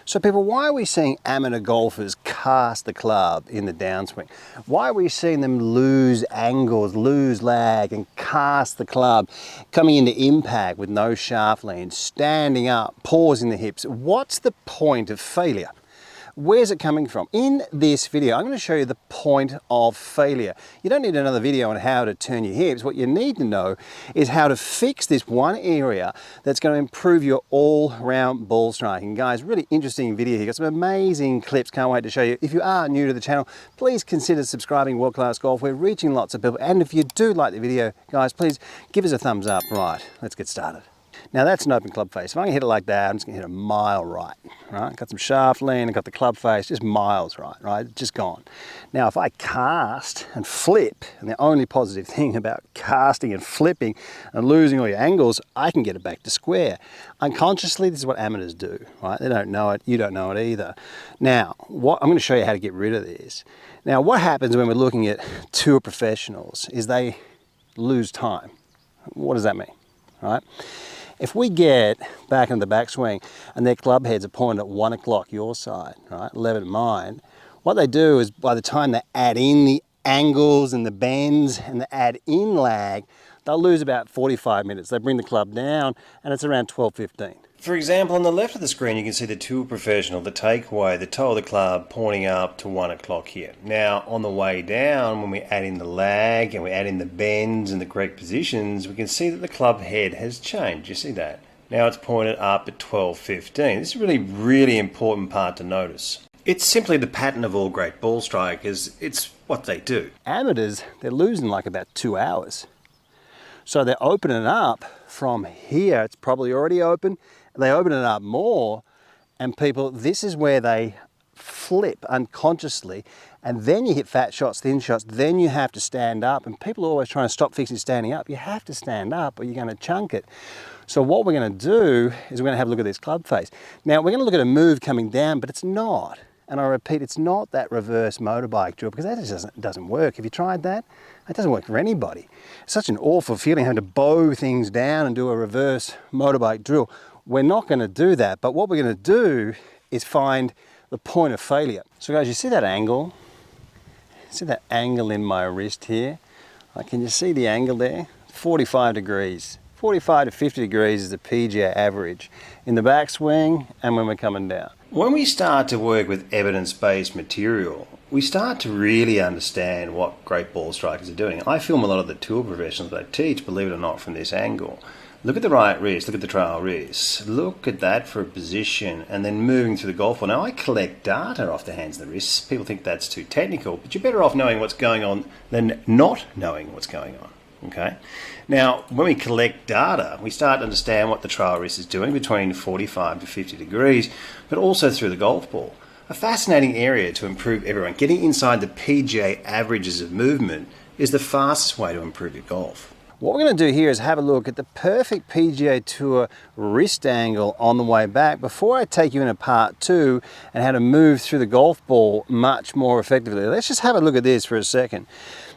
So people, why are we seeing amateur golfers cast the club in the downswing? Why are we seeing them lose angles, lose lag and cast the club, coming into impact with no shaft lean, standing up, pausing the hips? What's the point of failure? Where's it coming from? In this video, I'm going to show you the point of failure. You don't need another video on how to turn your hips. What you need to know is how to fix this one area that's going to improve your all-round ball striking. Guys, really interesting video here. Got some amazing clips. Can't wait to show you. If you are new to the channel, please consider subscribing to World Class Golf. We're reaching lots of people. And if you do like the video, guys, please give us a thumbs up. Right, let's get started. Now that's an open club face. If I can hit it like that, I'm just gonna hit a mile right, right? Got some shaft lean, I got the club face, just miles right? Just gone. Now if I cast and flip, and the only positive thing about casting and flipping and losing all your angles, I can get it back to square. Unconsciously, this is what amateurs do, right? They don't know it, you don't know it either. Now, I'm gonna show you how to get rid of this. Now what happens when we're looking at tour professionals is they lose time. What does that mean, right? If we get back into the backswing and their club heads are pointed at 1 o'clock your side, right, 11 mine, what they do is by the time they add in the angles and the bends and the add in lag, they'll lose about 45 minutes. They bring the club down and it's around 12:15. For example, on the left of the screen, you can see the tour professional, the takeaway, the toe of the club pointing up to 1 o'clock here. Now, on the way down, when we add in the lag and we add in the bends and the correct positions, we can see that the club head has changed. You see that? Now it's pointed up at 12:15. This is really important part to notice. It's simply the pattern of all great ball strikers. It's what they do. Amateurs, they're losing like about 2 hours. So they're opening up from here. It's probably already open. They open it up more, and people, this is where they flip unconsciously, and then you hit fat shots, thin shots, then you have to stand up, and people are always trying to stop fixing standing up. You have to stand up or you're going to chunk it. So what we're going to do is we're going to have a look at this club face. Now we're going to look at a move coming down, but it's not. And I repeat, it's not that reverse motorbike drill, because that just doesn't work. Have you tried that? It doesn't work for anybody. It's such an awful feeling having to bow things down and do a reverse motorbike drill. We're not going to do that, but what we're going to do is find the point of failure. So guys, you see that angle? See that angle in my wrist here? Can you see the angle there? 45 degrees. 45 to 50 degrees is the PGA average in the backswing and when we're coming down. When we start to work with evidence-based material, we start to really understand what great ball strikers are doing. I film a lot of the tour professionals that I teach, believe it or not, from this angle. Look at the right wrist, look at the trail wrist, look at that for a position, and then moving through the golf ball. Now I collect data off the hands and the wrists. People think that's too technical, but you're better off knowing what's going on than not knowing what's going on. Okay. Now, when we collect data, we start to understand what the trail wrist is doing between 45 to 50 degrees, but also through the golf ball. A fascinating area to improve everyone. Getting inside the PGA averages of movement is the fastest way to improve your golf. What we're going to do here is have a look at the perfect PGA Tour wrist angle on the way back before I take you into part 2 and how to move through the golf ball much more effectively. Let's just have a look at this for a second.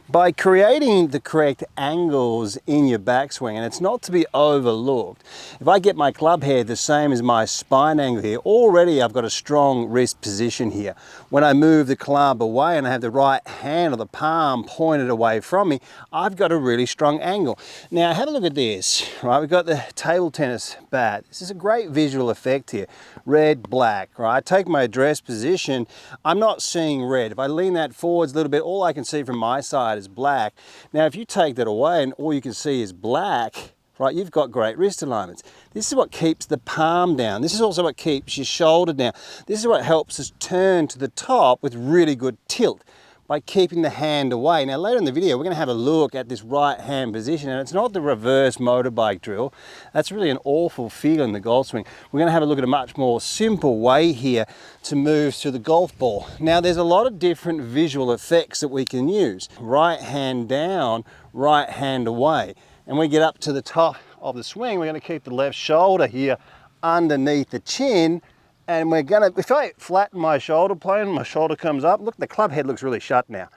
By creating the correct angles in your backswing, and it's not to be overlooked, if I get my club head the same as my spine angle here, already I've got a strong wrist position here. When I move the club away and I have the right hand or the palm pointed away from me, I've got a really strong angle. Now have a look at this, right? We've got the table tennis bat. This is a great visual effect here. Red, black, right? I take my address position, I'm not seeing red. If I lean that forwards a little bit, all I can see from my side is black. Now if you take that away and all you can see is black, right, you've got great wrist alignments. This is what keeps the palm down. This is also what keeps your shoulder down. This is what helps us turn to the top with really good tilt, by keeping the hand away. Now later in the video we're going to have a look at this right hand position, and it's not the reverse motorbike drill. That's really an awful feel in the golf swing. We're going to have a look at a much more simple way here to move through the golf ball. Now there's a lot of different visual effects that we can use. Right hand down, right hand away. And we get up to the top of the swing, we're going to keep the left shoulder here underneath the chin. And we're gonna, if I flatten my shoulder plane, my shoulder comes up, look, the club head looks really shut now.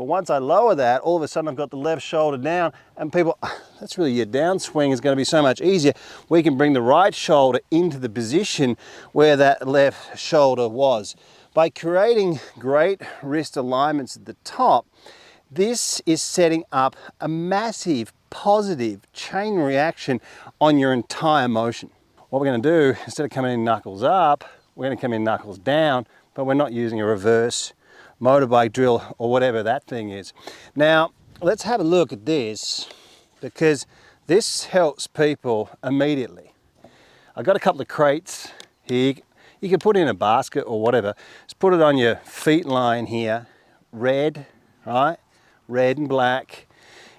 But once I lower that, all of a sudden I've got the left shoulder down, and people, that's really, your downswing is going to be so much easier. We can bring the right shoulder into the position where that left shoulder was. By creating great wrist alignments at the top, this is setting up a massive positive chain reaction on your entire motion. What we're going to do, instead of coming in knuckles up, we're going to come in knuckles down, but we're not using a reverse motorbike drill or whatever that thing is. Now, let's have a look at this, because this helps people immediately. I've got a couple of crates here. You can put it in a basket or whatever. Just put it on your feet line here, red, right? Red and black.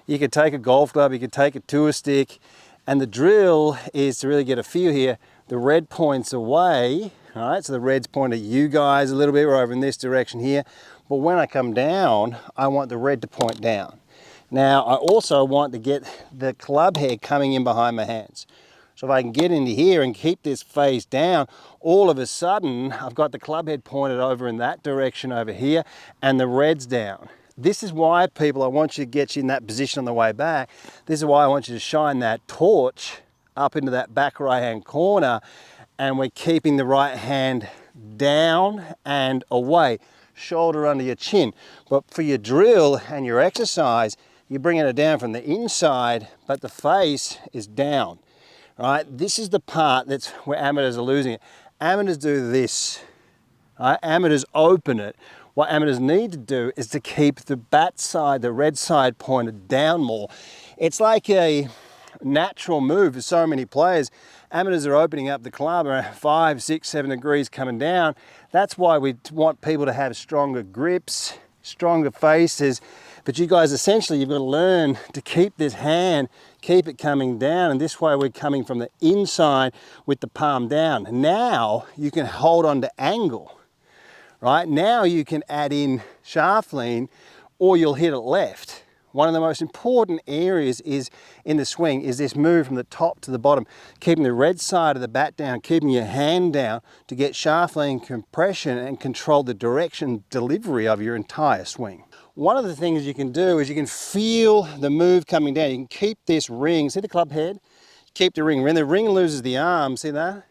You could take a golf club, you could take a tour stick, and the drill is to really get a feel here. The red points away, all right? So the red's pointed at you guys a little bit. We're over in this direction here. But when I come down, I want the red to point down. Now, I also want to get the club head coming in behind my hands. So if I can get into here and keep this face down, all of a sudden, I've got the club head pointed over in that direction over here, and the red's down. This is why, people, I want you to get you in that position on the way back. This is why I want you to shine that torch up into that back right-hand corner, and we're keeping the right hand down and away, shoulder under your chin. But for your drill and your exercise, you're bringing it down from the inside, but the face is down. Right? This is the part that's where amateurs are losing it. Amateurs do this. Right? Amateurs open it. What amateurs need to do is to keep the bat side, the red side, pointed down more. It's like a natural move for so many players. Amateurs are opening up the club around 5, 6, 7 degrees coming down. That's why we want people to have stronger grips, stronger faces. But you guys, essentially, you've got to learn to keep this hand, keep it coming down, and this way we're coming from the inside with the palm down. Now you can hold on to angle, right? Now you can add in shaft lean, or you'll hit it left. One of the most important areas is in the swing is this move from the top to the bottom, keeping the red side of the bat down, keeping your hand down to get shaft lean compression and control the direction delivery of your entire swing. One of the things you can do is you can feel the move coming down. You can keep this ring, see the club head? Keep the ring. When the ring loses the arm, see that?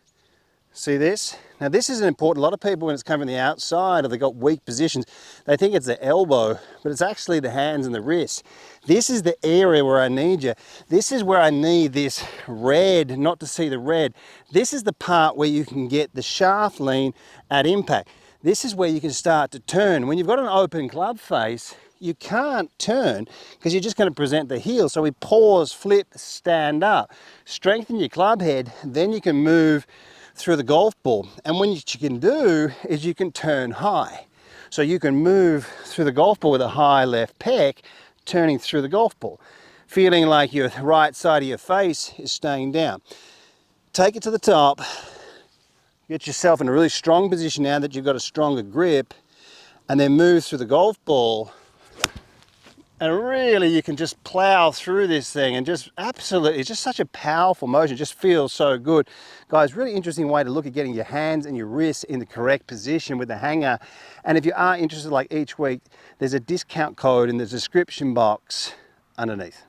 See this? Now this is important. A lot of people, when it's coming from the outside or they've got weak positions, they think it's the elbow, but it's actually the hands and the wrists. This is the area where I need you. This is where I need this red, not to see the red. This is the part where you can get the shaft lean at impact. This is where you can start to turn. When you've got an open club face, you can't turn because you're just going to present the heel. So we pause, flip, stand up. Strengthen your club head, then you can move through the golf ball. And what you can do is you can turn high. So you can move through the golf ball with a high left pec, turning through the golf ball, feeling like your right side of your face is staying down. Take it to the top. Get yourself in a really strong position now that you've got a stronger grip, and then move through the golf ball. And really you can just plow through this thing and just absolutely, it's just such a powerful motion. It just feels so good. Guys, really interesting way to look at getting your hands and your wrists in the correct position with the hanger. And if you are interested, like each week, there's a discount code in the description box underneath.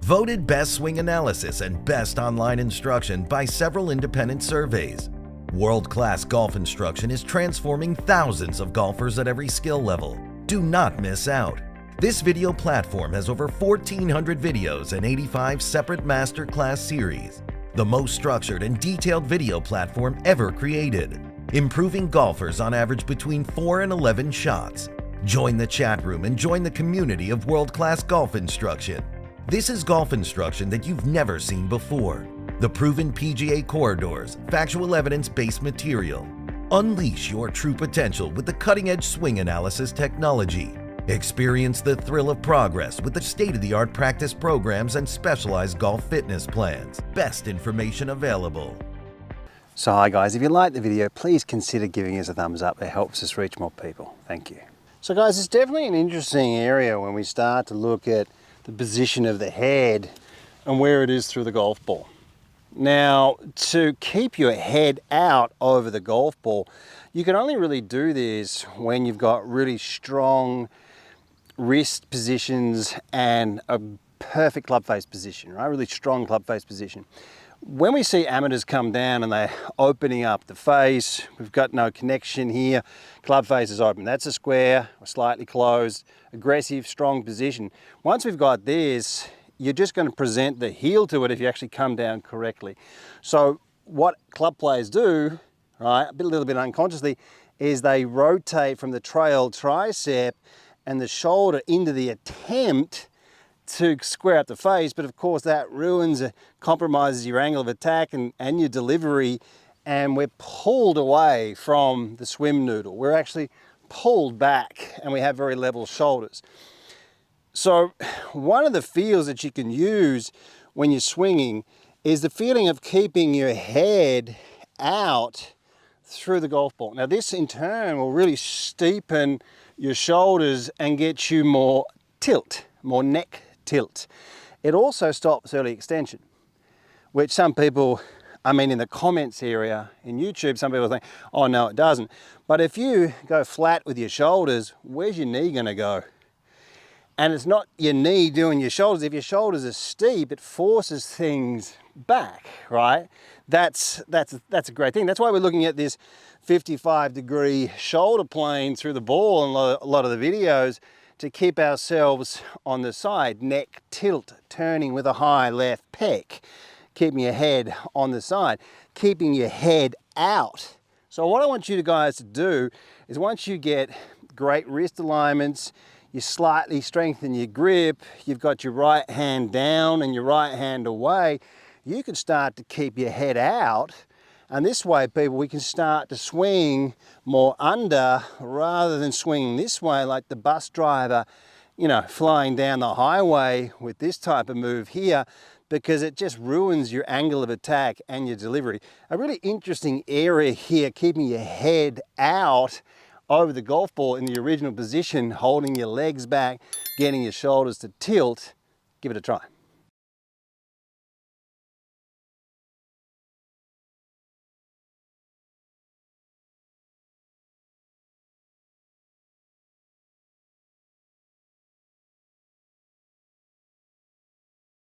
Voted Best Swing Analysis and Best Online Instruction by several independent surveys. World Class Golf Instruction is transforming thousands of golfers at every skill level. Do not miss out. This video platform has over 1,400 videos and 85 separate masterclass series. The most structured and detailed video platform ever created, improving golfers on average between 4 and 11 shots. Join the chat room and join the community of World Class Golf Instruction. This is golf instruction that you've never seen before. The proven PGA corridors, factual evidence-based material. Unleash your true potential with the cutting-edge swing analysis technology. Experience the thrill of progress with the state-of-the-art practice programs and specialized golf fitness plans. Best information available. So hi guys, if you liked the video, please consider giving us a thumbs up. It helps us reach more people. Thank you. So guys, it's definitely an interesting area when we start to look at the position of the head and where it is through the golf ball. Now, to keep your head out over the golf ball, you can only really do this when you've got really strong wrist positions and a perfect club face position, right? Really strong club face position. When we see amateurs come down and they're opening up the face, we've got no connection here, club face is open. That's a square, or slightly closed, aggressive, strong position. Once we've got this, you're just going to present the heel to it if you actually come down correctly. So what club players do, right, a little bit unconsciously, is they rotate from the trail tricep and the shoulder into the attempt to square up the face, but of course that ruins, compromises your angle of attack and your delivery, and we're pulled away from the swim noodle. We're actually pulled back and we have very level shoulders. So one of the feels that you can use when you're swinging is the feeling of keeping your head out through the golf ball. Now this in turn will really steepen your shoulders and get you more tilt, more neck tilt. It also stops early extension, which some people, I mean in the comments area in YouTube, some people think, oh no it doesn't. But if you go flat with your shoulders, where's your knee gonna go? And it's not your knee doing your shoulders. If your shoulders are steep, it forces things back, right? That's a great thing. That's why we're looking at this 55-degree shoulder plane through the ball in a lot of the videos, to keep ourselves on the side, neck tilt, turning with a high left pec, keeping your head on the side, keeping your head out. So what I want you guys to do is, once you get great wrist alignments, you slightly strengthen your grip, you've got your right hand down and your right hand away, you can start to keep your head out. And this way, people, we can start to swing more under rather than swinging this way like the bus driver, you know, flying down the highway with this type of move here, because it just ruins your angle of attack and your delivery. A really interesting area here, keeping your head out over the golf ball in the original position, holding your legs back, getting your shoulders to tilt. Give it a try.